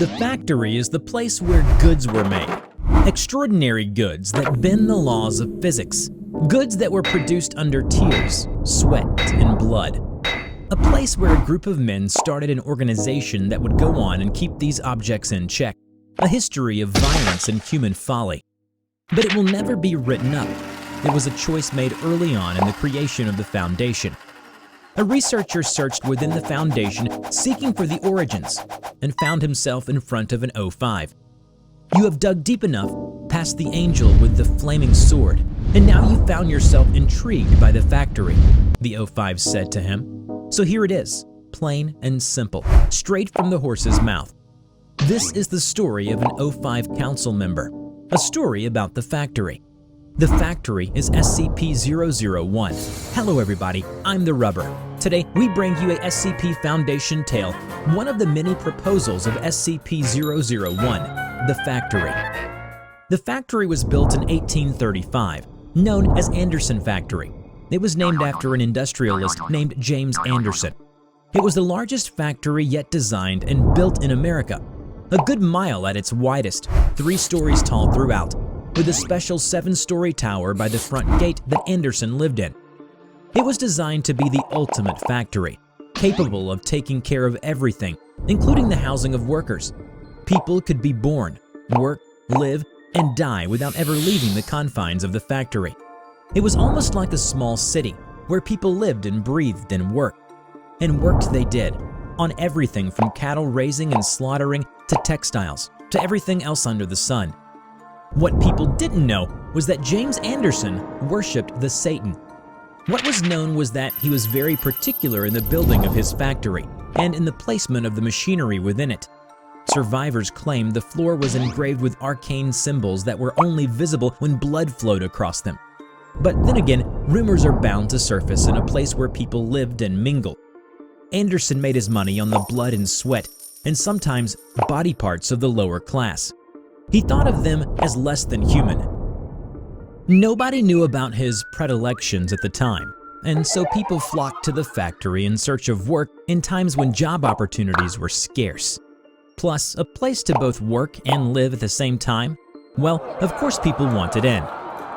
The factory is the place where goods were made. Extraordinary goods that bend the laws of physics. Goods that were produced under tears, sweat, and blood. A place where a group of men started an organization that would go on and keep these objects in check. A history of violence and human folly. But it will never be written up. It was a choice made early on in the creation of the Foundation. A researcher searched within the Foundation seeking for the origins and found himself in front of an 05. You have dug deep enough past the angel with the flaming sword, and now you found yourself intrigued by the factory, the 05 said to him. So here it is, plain and simple, straight from the horse's mouth. This is the story of an 05 council member, a story about the factory. The factory is SCP-001. Hello everybody, I'm TheRubber. Today we bring you a SCP Foundation tale, one of the many proposals of SCP-001, the factory. The factory was built in 1835, known as Anderson Factory. It was named after an industrialist named James Anderson. It was the largest factory yet designed and built in America, a good mile at its widest, 3 stories tall throughout, with a special 7-story tower by the front gate that Anderson lived in. It was designed to be the ultimate factory, capable of taking care of everything, including the housing of workers. People could be born, work, live, and die without ever leaving the confines of the factory. It was almost like a small city where people lived and breathed and worked. And worked they did, on everything from cattle raising and slaughtering to textiles, to everything else under the sun. What people didn't know was that James Anderson worshipped the Satan. What was known was that he was very particular in the building of his factory and in the placement of the machinery within it. Survivors claimed the floor was engraved with arcane symbols that were only visible when blood flowed across them. But then again, rumors are bound to surface in a place where people lived and mingled. Anderson made his money on the blood and sweat, and sometimes body parts of the lower class. He thought of them as less than human. Nobody knew about his predilections at the time, and so people flocked to the factory in search of work in times when job opportunities were scarce. Plus, a place to both work and live at the same time? Well, of course people wanted in.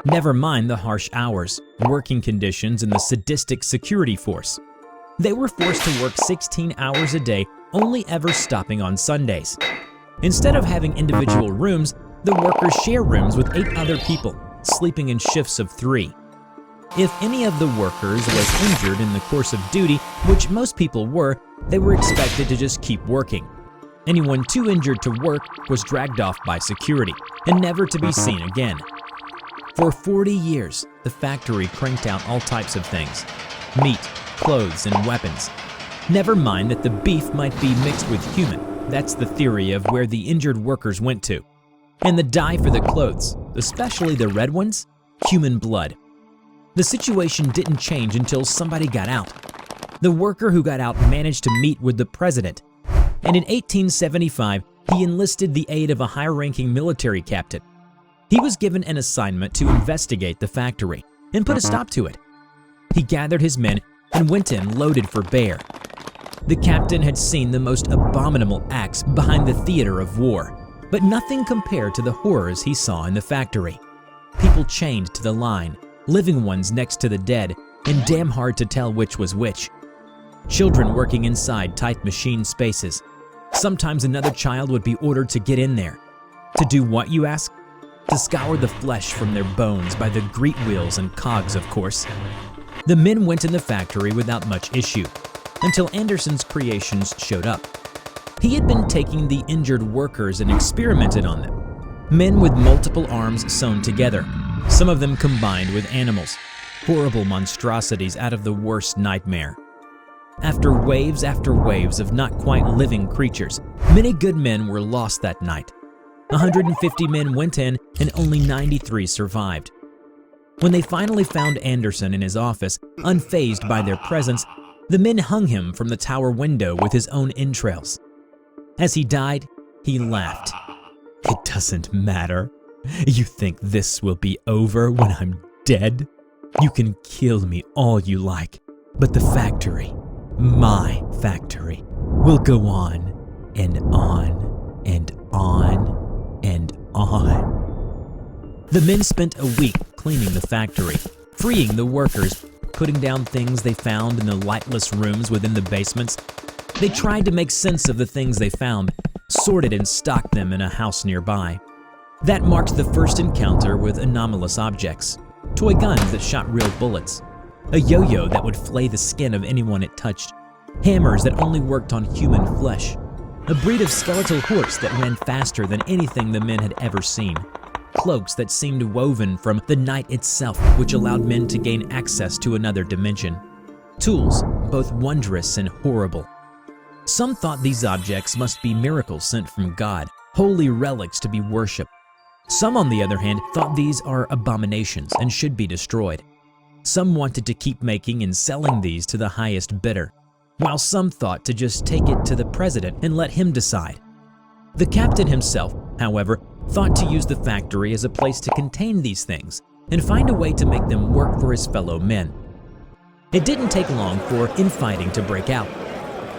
Never mind the harsh hours, working conditions, and the sadistic security force. They were forced to work 16 hours a day, only ever stopping on Sundays. Instead of having individual rooms, the workers share rooms with 8 other people, sleeping in shifts of 3. If any of the workers was injured in the course of duty, which most people were, they were expected to just keep working. Anyone too injured to work was dragged off by security and never to be seen again. For 40 years, the factory cranked out all types of things: meat, clothes, and weapons. Never mind that the beef might be mixed with human. That's the theory of where the injured workers went to. And the dye for the clothes, especially the red ones, human blood. The situation didn't change until somebody got out. The worker who got out managed to meet with the president. And in 1875, he enlisted the aid of a high-ranking military captain. He was given an assignment to investigate the factory and put a stop to it. He gathered his men and went in loaded for bear. The captain had seen the most abominable acts behind the theater of war, but nothing compared to the horrors he saw in the factory. People chained to the line, living ones next to the dead, and damn hard to tell which was which. Children working inside tight machine spaces. Sometimes another child would be ordered to get in there. To do what, you ask? To scour the flesh from their bones by the great wheels and cogs, of course. The men went in the factory without much issue, until Anderson's creations showed up. He had been taking the injured workers and experimented on them. Men with multiple arms sewn together, some of them combined with animals, horrible monstrosities out of the worst nightmare. After waves of not quite living creatures, many good men were lost that night. 150 men went in and only 93 survived. When they finally found Anderson in his office, unfazed by their presence, the men hung him from the tower window with his own entrails. As he died, he laughed. "It doesn't matter. You think this will be over when I'm dead? You can kill me all you like, but the factory, my factory, will go on and on." and on and on. The men spent a week cleaning the factory, freeing the workers, putting down things they found in the lightless rooms within the basements. They tried to make sense of the things they found, sorted and stocked them in a house nearby. That marked the first encounter with anomalous objects, toy guns that shot real bullets, a yo-yo that would flay the skin of anyone it touched, hammers that only worked on human flesh, a breed of skeletal horse that ran faster than anything the men had ever seen, cloaks that seemed woven from the night itself, which allowed men to gain access to another dimension, tools both wondrous and horrible. Some thought these objects must be miracles sent from God, holy relics to be worshipped. Some, on the other hand, thought these are abominations and should be destroyed. Some wanted to keep making and selling these to the highest bidder, while some thought to just take it to the president and let him decide. The captain himself, however, thought to use the factory as a place to contain these things and find a way to make them work for his fellow men. It didn't take long for infighting to break out.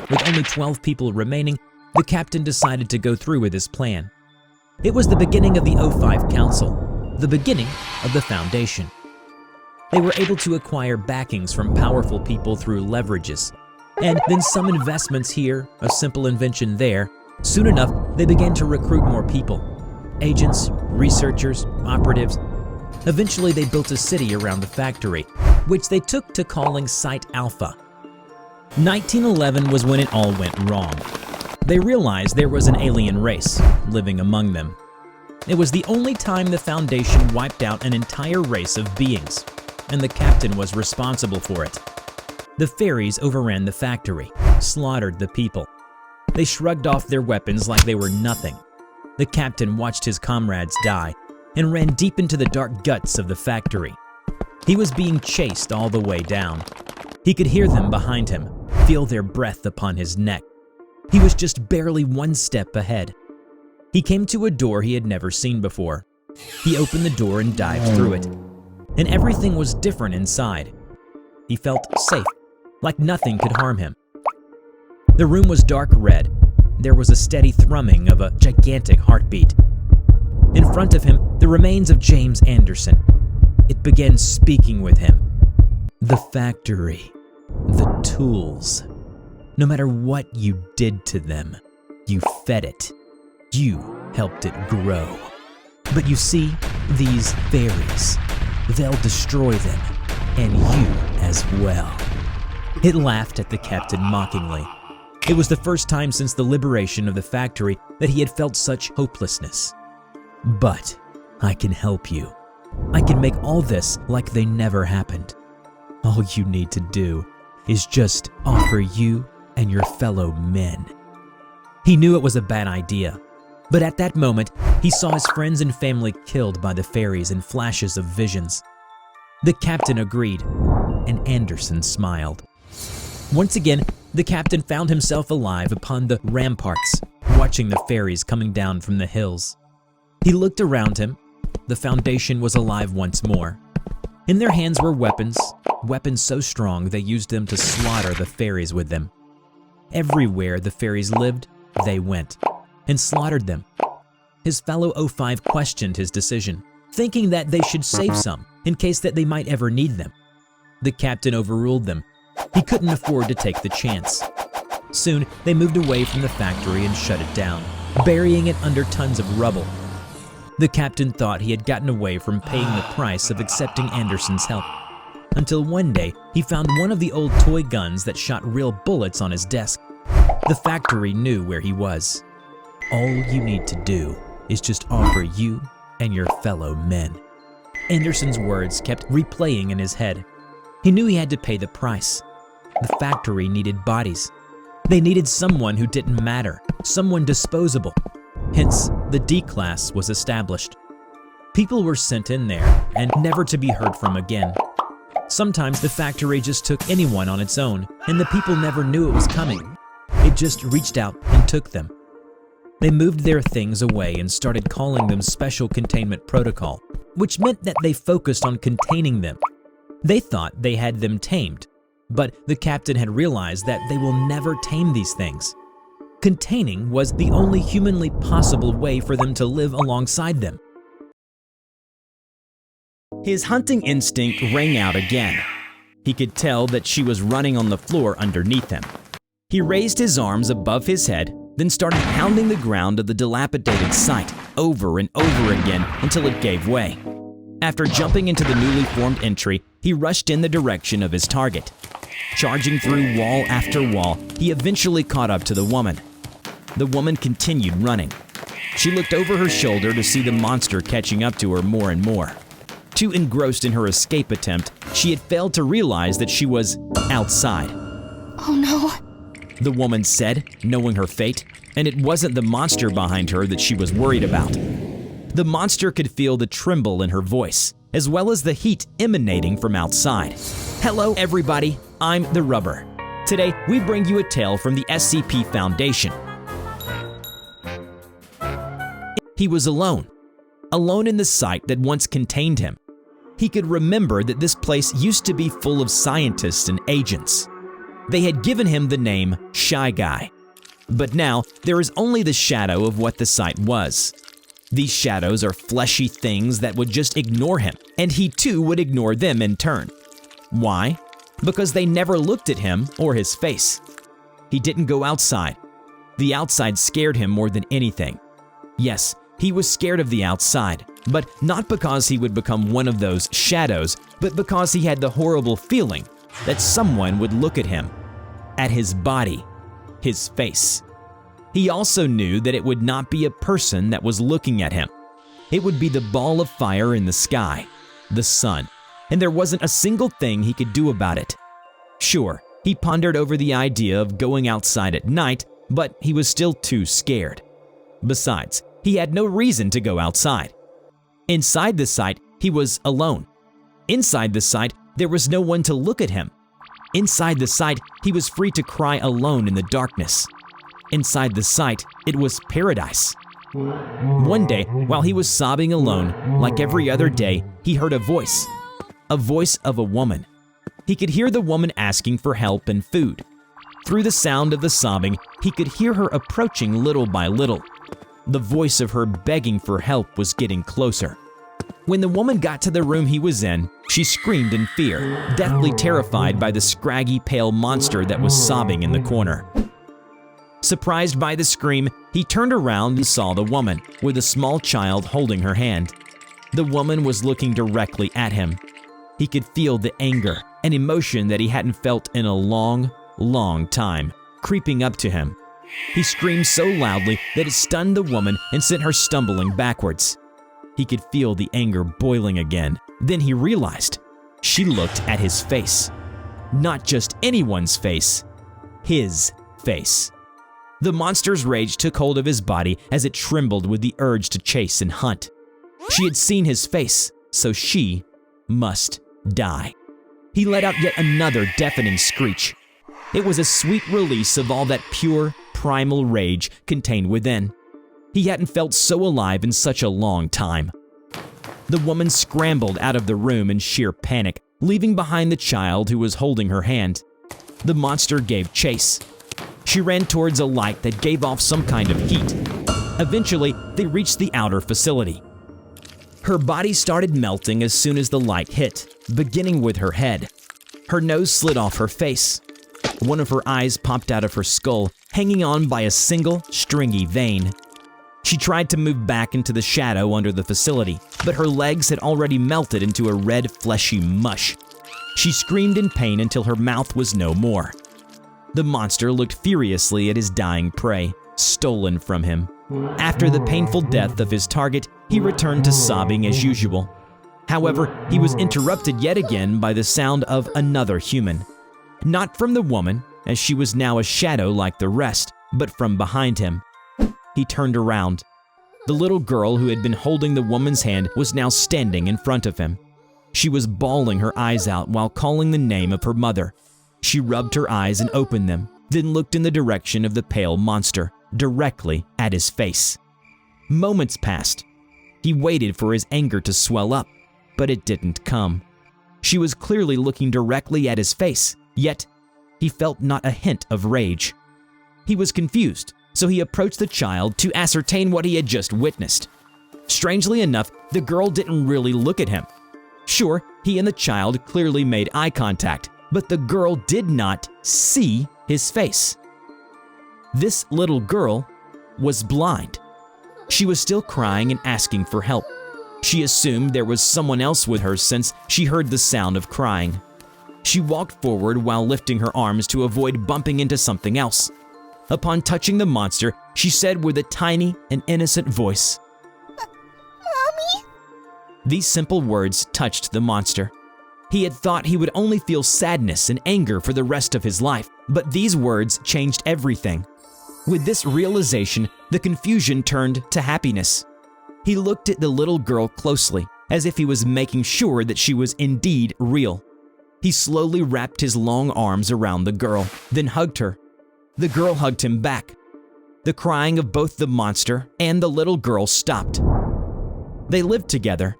With only 12 people remaining, the captain decided to go through with his plan. It was the beginning of the 05 Council, the beginning of the Foundation. They were able to acquire backings from powerful people through leverages, and then some investments here, a simple invention there. Soon enough, they began to recruit more people. Agents, researchers, operatives. Eventually, they built a city around the factory, which they took to calling Site Alpha. 1911 was when it all went wrong. They realized there was an alien race living among them. It was the only time the Foundation wiped out an entire race of beings, and the captain was responsible for it. The fairies overran the factory, slaughtered the people. They shrugged off their weapons like they were nothing. The captain watched his comrades die and ran deep into the dark guts of the factory. He was being chased all the way down. He could hear them behind him, feel their breath upon his neck. He was just barely one step ahead. He came to a door he had never seen before. He opened the door and dived through it, and everything was different inside. He felt safe, like nothing could harm him. The room was dark red. There was a steady thrumming of a gigantic heartbeat. In front of him, the remains of James Anderson. It began speaking with him. The factory, the tools. No matter what you did to them, you fed it. You helped it grow. But you see, these fairies, they'll destroy them, and you as well. It laughed at the captain mockingly. It was the first time since the liberation of the factory that he had felt such hopelessness. But I can help you. I can make all this like they never happened. All you need to do is just offer you and your fellow men. He knew it was a bad idea, but at that moment, he saw his friends and family killed by the fairies in flashes of visions. The captain agreed, and Anderson smiled. Once again, the captain found himself alive upon the ramparts, watching the fairies coming down from the hills. He looked around him. The Foundation was alive once more. In their hands were weapons so strong they used them to slaughter the fairies with them. Everywhere the fairies lived, they went, and slaughtered them. His fellow 05 questioned his decision, thinking that they should save some in case that they might ever need them. The captain overruled them. He couldn't afford to take the chance. Soon, they moved away from the factory and shut it down, burying it under tons of rubble. The captain thought he had gotten away from paying the price of accepting Anderson's help, until one day he found one of the old toy guns that shot real bullets on his desk. The factory knew where he was. All you need to do is just offer you and your fellow men. Anderson's words kept replaying in his head. He knew he had to pay the price. The factory needed bodies. They needed someone who didn't matter, someone disposable. Hence, the D class was established. People were sent in there and never to be heard from again. Sometimes the factory just took anyone on its own, and the people never knew it was coming. It just reached out and took them. They moved their things away and started calling them Special Containment Protocol, which meant that they focused on containing them. They thought they had them tamed, but the captain had realized that they will never tame these things. Containing was the only humanly possible way for them to live alongside them. His hunting instinct rang out again. He could tell that she was running on the floor underneath him. He raised his arms above his head, then started pounding the ground of the dilapidated site over and over again until it gave way. After jumping into the newly formed entry, he rushed in the direction of his target. Charging through wall after wall, he eventually caught up to the woman. The woman continued running. She looked over her shoulder to see the monster catching up to her more and more. Too engrossed in her escape attempt, she had failed to realize that she was outside. Oh no, the woman said, knowing her fate, and it wasn't the monster behind her that she was worried about. The monster could feel the tremble in her voice, as well as the heat emanating from outside. Hello everybody, I'm TheRubber. Today, we bring you a tale from the SCP Foundation. He was alone in the site that once contained him. He could remember that this place used to be full of scientists and agents. They had given him the name Shy Guy. But now, there is only the shadow of what the site was. These shadows are fleshy things that would just ignore him, and he too would ignore them in turn. Why? Because they never looked at him or his face. He didn't go outside. The outside scared him more than anything. Yes, he was scared of the outside, but not because he would become one of those shadows, but because he had the horrible feeling that someone would look at him, at his body, his face. He also knew that it would not be a person that was looking at him. It would be the ball of fire in the sky, the sun, and there wasn't a single thing he could do about it. Sure, he pondered over the idea of going outside at night, but he was still too scared. Besides, he had no reason to go outside. Inside the site, he was alone. Inside the site, there was no one to look at him. Inside the site, he was free to cry alone in the darkness. Inside the site, it was paradise. One day, while he was sobbing alone, like every other day, he heard a voice of a woman. He could hear the woman asking for help and food. Through the sound of the sobbing, he could hear her approaching little by little. The voice of her begging for help was getting closer. When the woman got to the room he was in, she screamed in fear, deathly terrified by the scraggy, pale monster that was sobbing in the corner. Surprised by the scream, he turned around and saw the woman, with a small child holding her hand. The woman was looking directly at him. He could feel the anger and emotion that he hadn't felt in a long, long time, creeping up to him. He screamed so loudly that it stunned the woman and sent her stumbling backwards. He could feel the anger boiling again. Then he realized she looked at his face. Not just anyone's face, his face. The monster's rage took hold of his body as it trembled with the urge to chase and hunt. She had seen his face, so she must die. He let out yet another deafening screech. It was a sweet release of all that pure, primal rage contained within. He hadn't felt so alive in such a long time. The woman scrambled out of the room in sheer panic, leaving behind the child who was holding her hand. The monster gave chase. She ran towards a light that gave off some kind of heat. Eventually, they reached the outer facility. Her body started melting as soon as the light hit, beginning with her head. Her nose slid off her face. One of her eyes popped out of her skull, hanging on by a single, stringy vein. She tried to move back into the shadow under the facility, but her legs had already melted into a red, fleshy mush. She screamed in pain until her mouth was no more. The monster looked furiously at his dying prey, stolen from him. After the painful death of his target, he returned to sobbing as usual. However, he was interrupted yet again by the sound of another human. Not from the woman, as she was now a shadow like the rest, but from behind him. He turned around. The little girl who had been holding the woman's hand was now standing in front of him. She was bawling her eyes out while calling the name of her mother. She rubbed her eyes and opened them, then looked in the direction of the pale monster, directly at his face. Moments passed. He waited for his anger to swell up, but it didn't come. She was clearly looking directly at his face, yet he felt not a hint of rage. He was confused, so he approached the child to ascertain what he had just witnessed. Strangely enough, the girl didn't really look at him. Sure, he and the child clearly made eye contact, but the girl did not see his face. This little girl was blind. She was still crying and asking for help. She assumed there was someone else with her since she heard the sound of crying. She walked forward while lifting her arms to avoid bumping into something else. Upon touching the monster, she said with a tiny and innocent voice, "Mommy?" These simple words touched the monster. He had thought he would only feel sadness and anger for the rest of his life, but these words changed everything. With this realization, the confusion turned to happiness. He looked at the little girl closely, as if he was making sure that she was indeed real. He slowly wrapped his long arms around the girl, then hugged her. The girl hugged him back. The crying of both the monster and the little girl stopped. They lived together.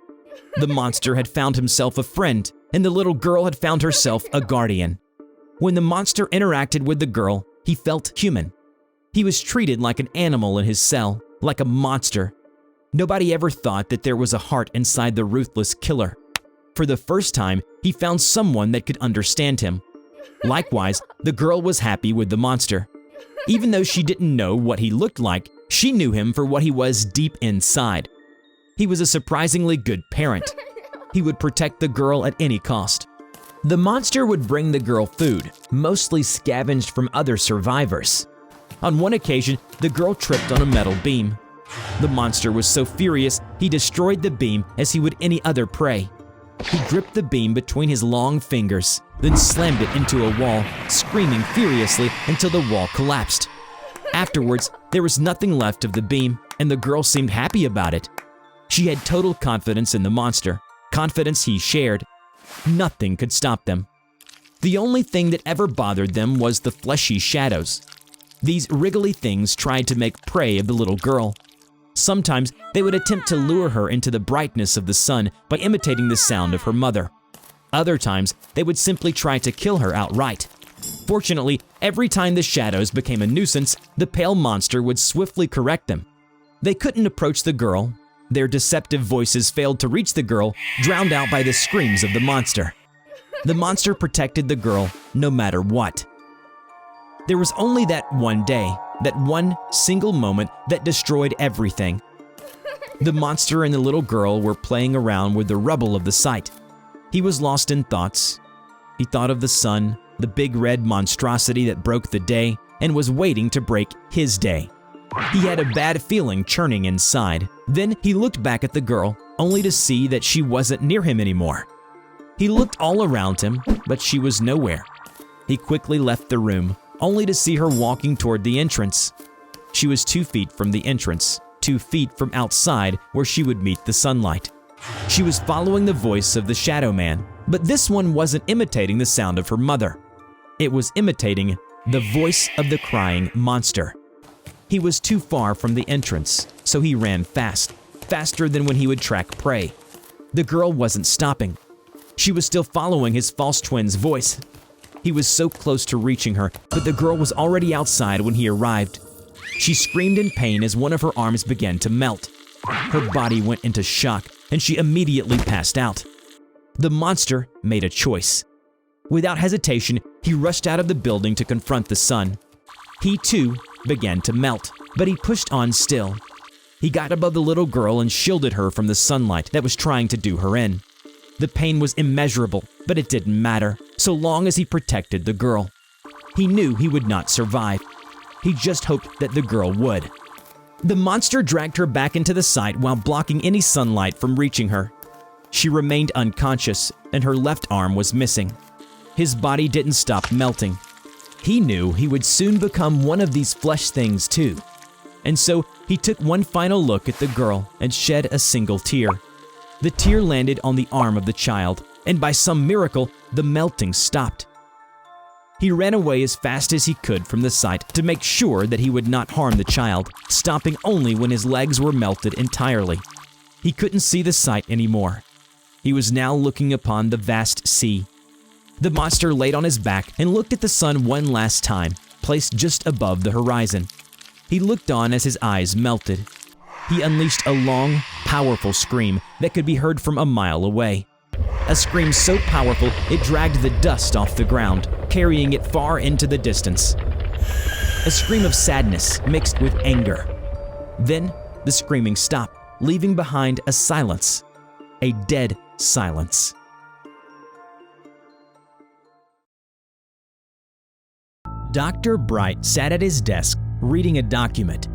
The monster had found himself a friend, and the little girl had found herself a guardian. When the monster interacted with the girl, he felt human. He was treated like an animal in his cell, like a monster. Nobody ever thought that there was a heart inside the ruthless killer. For the first time, he found someone that could understand him. Likewise, the girl was happy with the monster. Even though she didn't know what he looked like, she knew him for what he was deep inside. He was a surprisingly good parent. He would protect the girl at any cost. The monster would bring the girl food, mostly scavenged from other survivors. On one occasion, the girl tripped on a metal beam. The monster was so furious, he destroyed the beam as he would any other prey. He gripped the beam between his long fingers, then slammed it into a wall, screaming furiously until the wall collapsed. Afterwards, there was nothing left of the beam, and the girl seemed happy about it. She had total confidence in the monster, confidence he shared. Nothing could stop them. The only thing that ever bothered them was the fleshy shadows. These wriggly things tried to make prey of the little girl. Sometimes they would attempt to lure her into the brightness of the sun by imitating the sound of her mother. Other times, they would simply try to kill her outright. Fortunately, every time the shadows became a nuisance, the pale monster would swiftly correct them. They couldn't approach the girl. Their deceptive voices failed to reach the girl, drowned out by the screams of the monster. The monster protected the girl no matter what. There was only that one day, that one single moment that destroyed everything. The monster and the little girl were playing around with the rubble of the site. He was lost in thoughts. He thought of the sun, the big red monstrosity that broke the day and was waiting to break his day. He had a bad feeling churning inside. Then he looked back at the girl, only to see that she wasn't near him anymore. He looked all around him, but she was nowhere. He quickly left the room, only to see her walking toward the entrance. She was 2 feet from the entrance, 2 feet from outside where she would meet the sunlight. She was following the voice of the Shadow Man, but this one wasn't imitating the sound of her mother. It was imitating the voice of the crying monster. He was too far from the entrance, so he ran fast, faster than when he would track prey. The girl wasn't stopping. She was still following his false twin's voice. He was so close to reaching her, but the girl was already outside when he arrived. She screamed in pain as one of her arms began to melt. Her body went into shock, and she immediately passed out. The monster made a choice. Without hesitation, he rushed out of the building to confront the sun. He too began to melt, but he pushed on still. He got above the little girl and shielded her from the sunlight that was trying to do her in. The pain was immeasurable, but it didn't matter, so long as he protected the girl. He knew he would not survive. He just hoped that the girl would. The monster dragged her back into the site while blocking any sunlight from reaching her. She remained unconscious, and her left arm was missing. His body didn't stop melting. He knew he would soon become one of these flesh things too. And so he took one final look at the girl and shed a single tear. The tear landed on the arm of the child, and by some miracle, the melting stopped. He ran away as fast as he could from the site to make sure that he would not harm the child, stopping only when his legs were melted entirely. He couldn't see the site anymore. He was now looking upon the vast sea. The monster laid on his back and looked at the sun one last time, placed just above the horizon. He looked on as his eyes melted. He unleashed a long, powerful scream that could be heard from a mile away. A scream so powerful it dragged the dust off the ground, carrying it far into the distance. A scream of sadness mixed with anger. Then the screaming stopped, leaving behind a silence, a dead silence. Dr. Bright sat at his desk, reading a document.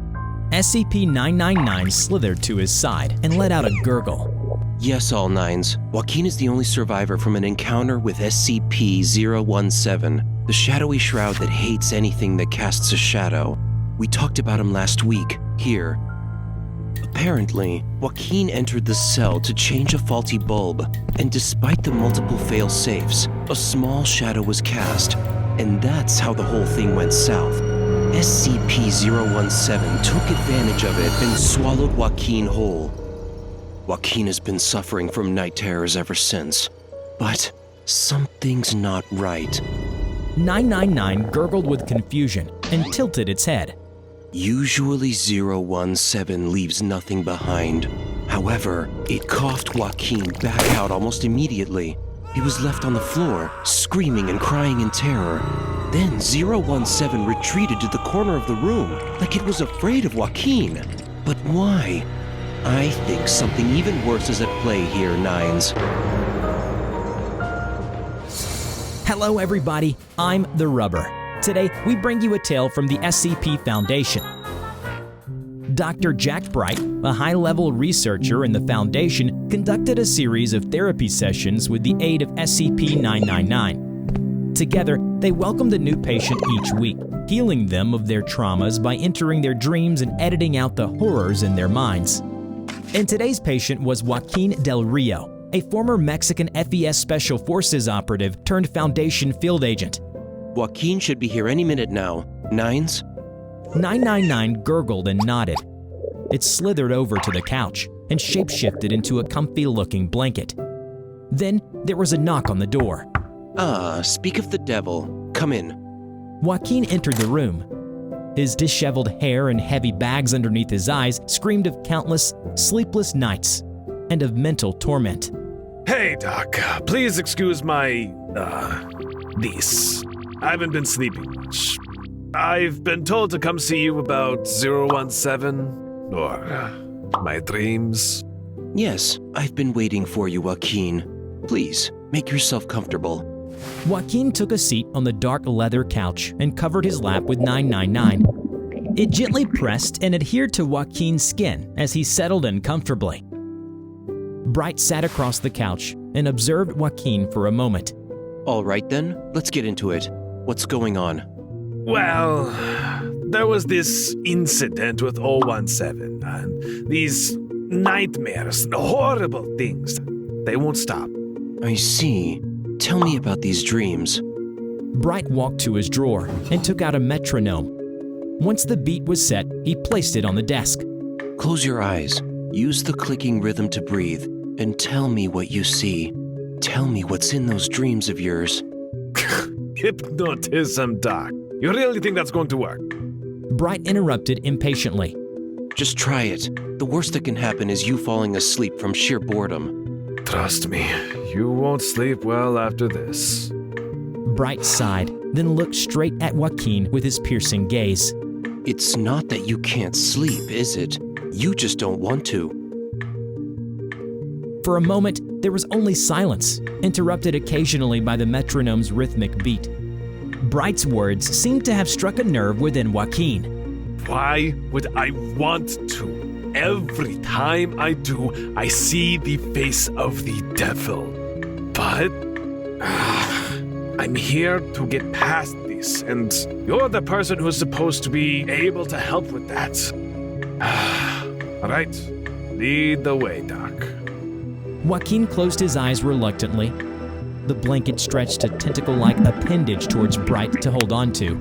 SCP-009 slithered to his side and let out a gurgle. Yes, all nines. Joaquin is the only survivor from an encounter with SCP-017, the shadowy shroud that hates anything that casts a shadow. We talked about him last week, here. Apparently, Joaquin entered the cell to change a faulty bulb, and despite the multiple fail-safes, a small shadow was cast, and that's how the whole thing went south. SCP-017 took advantage of it and swallowed Joaquin whole. Joaquin has been suffering from night terrors ever since, but something's not right. 999 gurgled with confusion and tilted its head. Usually 017 leaves nothing behind. However, it coughed Joaquin back out almost immediately. He was left on the floor, screaming and crying in terror. Then 017 retreated to the corner of the room, like it was afraid of Joaquin. But why? I think something even worse is at play here, Nines. Hello everybody, I'm TheRubber. Today, we bring you a tale from the SCP Foundation. Dr. Jack Bright, a high-level researcher in the Foundation, conducted a series of therapy sessions with the aid of SCP-999. Together, they welcomed a new patient each week, healing them of their traumas by entering their dreams and editing out the horrors in their minds. And today's patient was Joaquin Del Rio, a former Mexican FES Special Forces operative turned Foundation field agent. Joaquin should be here any minute now. Nines? 999 gurgled and nodded. It slithered over to the couch and shapeshifted into a comfy-looking blanket. Then there was a knock on the door. Speak of the devil. Come in. Joaquin entered the room. His disheveled hair and heavy bags underneath his eyes screamed of countless, sleepless nights and of mental torment. Hey, Doc. Please excuse my, niece. I haven't been sleeping much. I've been told to come see you about 017, or my dreams. Yes, I've been waiting for you, Joaquin. Please, make yourself comfortable. Joaquin took a seat on the dark leather couch and covered his lap with 999. It gently pressed and adhered to Joaquin's skin as he settled in comfortably. Bright sat across the couch and observed Joaquin for a moment. All right then, let's get into it. What's going on? Well, there was this incident with 017, and these nightmares, horrible things. They won't stop. I see. Tell me about these dreams. Bright walked to his drawer and took out a metronome. Once the beat was set, he placed it on the desk. Close your eyes. Use the clicking rhythm to breathe, and tell me what you see. Tell me what's in those dreams of yours. Hypnotism, Doc. You really think that's going to work? Bright interrupted impatiently. Just try it. The worst that can happen is you falling asleep from sheer boredom. Trust me, you won't sleep well after this. Bright sighed, then looked straight at Joaquin with his piercing gaze. It's not that you can't sleep, is it? You just don't want to. For a moment, there was only silence, interrupted occasionally by the metronome's rhythmic beat. Bright's words seemed to have struck a nerve within Joaquin. Why would I want to? Every time I do, I see the face of the devil. But I'm here to get past this, and you're the person who's supposed to be able to help with that. All right, lead the way, Doc. Joaquin closed his eyes reluctantly. The blanket stretched a tentacle-like appendage towards Bright to hold on to.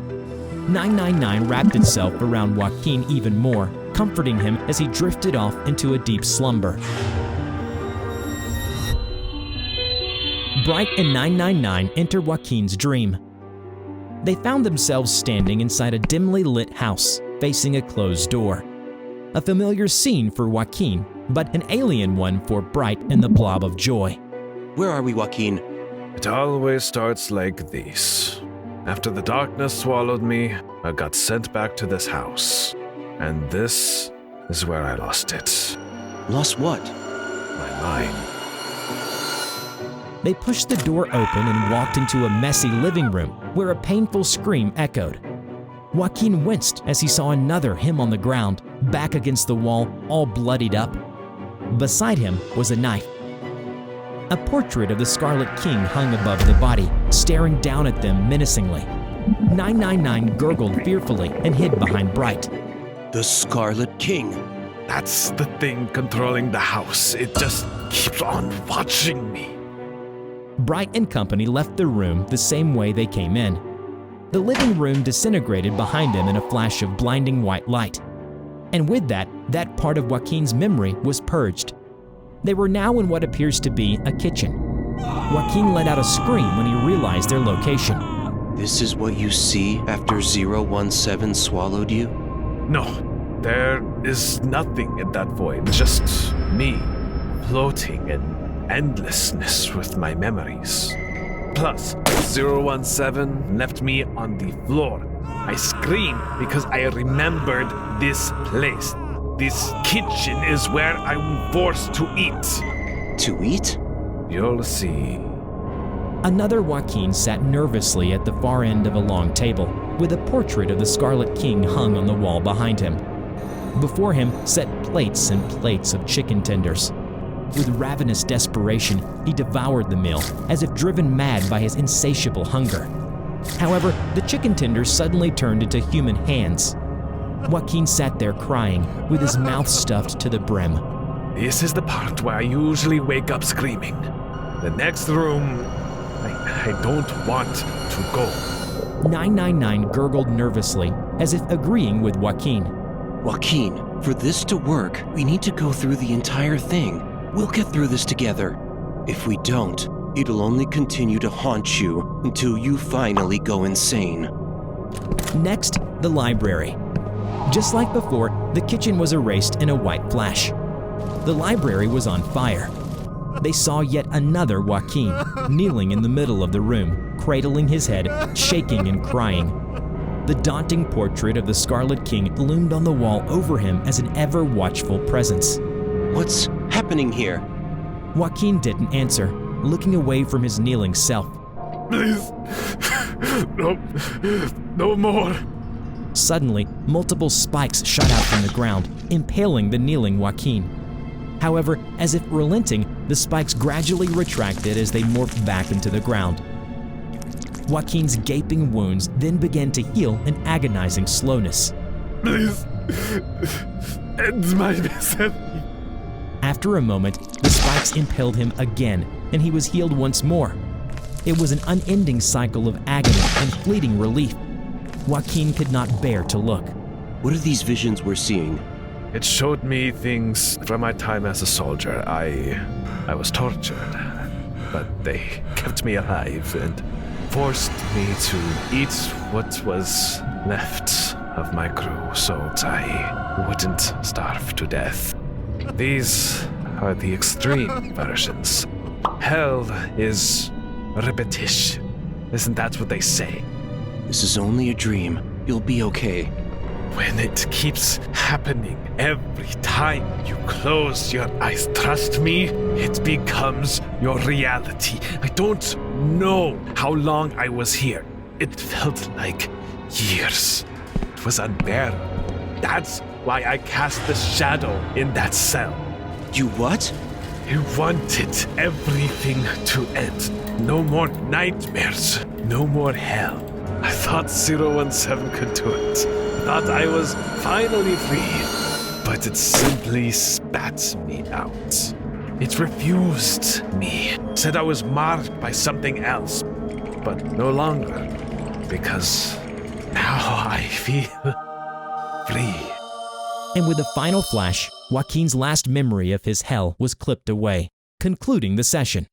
999 wrapped itself around Joaquin even more, comforting him as he drifted off into a deep slumber. Bright and 999 enter Joaquin's dream. They found themselves standing inside a dimly lit house, facing a closed door. A familiar scene for Joaquin, but an alien one for Bright and the Blob of Joy. Where are we, Joaquin? It always starts like this. After the darkness swallowed me, I got sent back to this house. And this is where I lost it. Lost what? My mind. They pushed the door open and walked into a messy living room where a painful scream echoed. Joaquin winced as he saw another him on the ground, back against the wall, all bloodied up. Beside him was a knife. A portrait of the Scarlet King hung above the body, staring down at them menacingly. 999 gurgled fearfully and hid behind Bright. The Scarlet King. That's the thing controlling the house. It just keeps on watching me. Bright and company left the room the same way they came in. The living room disintegrated behind them in a flash of blinding white light. And with that part of Joaquin's memory was purged. They were now in what appears to be a kitchen. Joaquin let out a scream when he realized their location. This is what you see after 017 swallowed you? No, there is nothing in that void. Just me, floating in endlessness with my memories. Plus, 017 left me on the floor. I screamed because I remembered this place. This kitchen is where I'm forced to eat. To eat? You'll see. Another Joaquin sat nervously at the far end of a long table, with a portrait of the Scarlet King hung on the wall behind him. Before him sat plates and plates of chicken tenders. With ravenous desperation, he devoured the meal, as if driven mad by his insatiable hunger. However, the chicken tenders suddenly turned into human hands. Joaquin sat there crying, with his mouth stuffed to the brim. This is the part where I usually wake up screaming. The next room, I don't want to go. 999 gurgled nervously, as if agreeing with Joaquin. Joaquin, for this to work, we need to go through the entire thing. We'll get through this together. If we don't, it'll only continue to haunt you until you finally go insane. Next, the library. Just like before, the kitchen was erased in a white flash. The library was on fire. They saw yet another Joaquin, kneeling in the middle of the room, cradling his head, shaking and crying. The daunting portrait of the Scarlet King loomed on the wall over him as an ever-watchful presence. What's happening here? Joaquin didn't answer, looking away from his kneeling self. Please, no more. Suddenly, multiple spikes shot out from the ground, impaling the kneeling Joaquin. However, as if relenting, the spikes gradually retracted as they morphed back into the ground. Joaquin's gaping wounds then began to heal in agonizing slowness. Please, end my misery. After a moment, the spikes impaled him again, and he was healed once more. It was an unending cycle of agony and fleeting relief. Joaquin could not bear to look. What are these visions we're seeing? It showed me things from my time as a soldier. I was tortured, but they kept me alive and forced me to eat what was left of my crew so I wouldn't starve to death. These are the extreme versions. Hell is repetition. Isn't that what they say? This is only a dream. You'll be okay. When it keeps happening every time you close your eyes, trust me, it becomes your reality. I don't know how long I was here. It felt like years. It was unbearable. That's why I cast the shadow in that cell. You what? I wanted everything to end. No more nightmares. No more hell. I thought 017 could do it. I thought I was finally free. But it simply spat me out. It refused me. Said I was marked by something else. But no longer. Because now I feel free. And with a final flash, Joaquin's last memory of his hell was clipped away, concluding the session.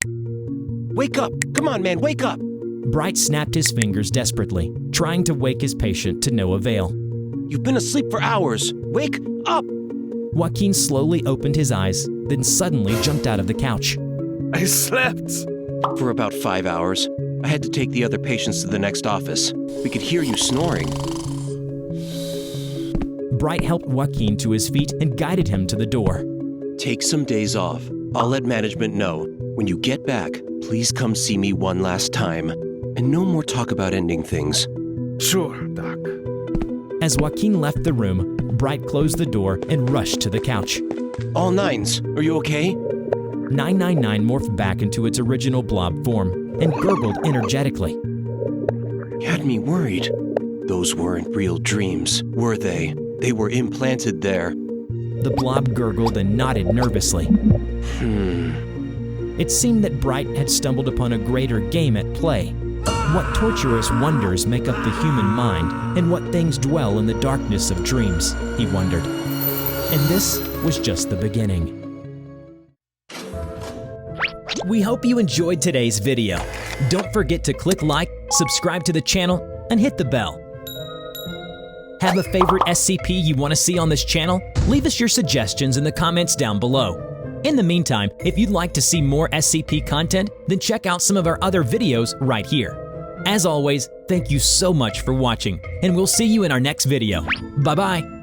Wake up! Come on, man, wake up! Bright snapped his fingers desperately, trying to wake his patient to no avail. You've been asleep for hours. Wake up! Joaquin slowly opened his eyes, then suddenly jumped out of the couch. I slept. For about 5 hours. I had to take the other patients to the next office. We could hear you snoring. Bright helped Joaquin to his feet and guided him to the door. Take some days off. I'll let management know. When you get back, please come see me one last time. And no more talk about ending things. Sure, Doc. As Joaquin left the room, Bright closed the door and rushed to the couch. All nines, are you okay? 999 morphed back into its original blob form and gurgled energetically. You had me worried. Those weren't real dreams, were they? They were implanted there. The blob gurgled and nodded nervously. It seemed that Bright had stumbled upon a greater game at play. What torturous wonders make up the human mind, and what things dwell in the darkness of dreams, he wondered. And this was just the beginning. We hope you enjoyed today's video. Don't forget to click like, subscribe to the channel, and hit the bell. Have a favorite SCP you want to see on this channel? Leave us your suggestions in the comments down below. In the meantime, if you'd like to see more SCP content, then check out some of our other videos right here. As always, thank you so much for watching, and we'll see you in our next video. Bye-bye.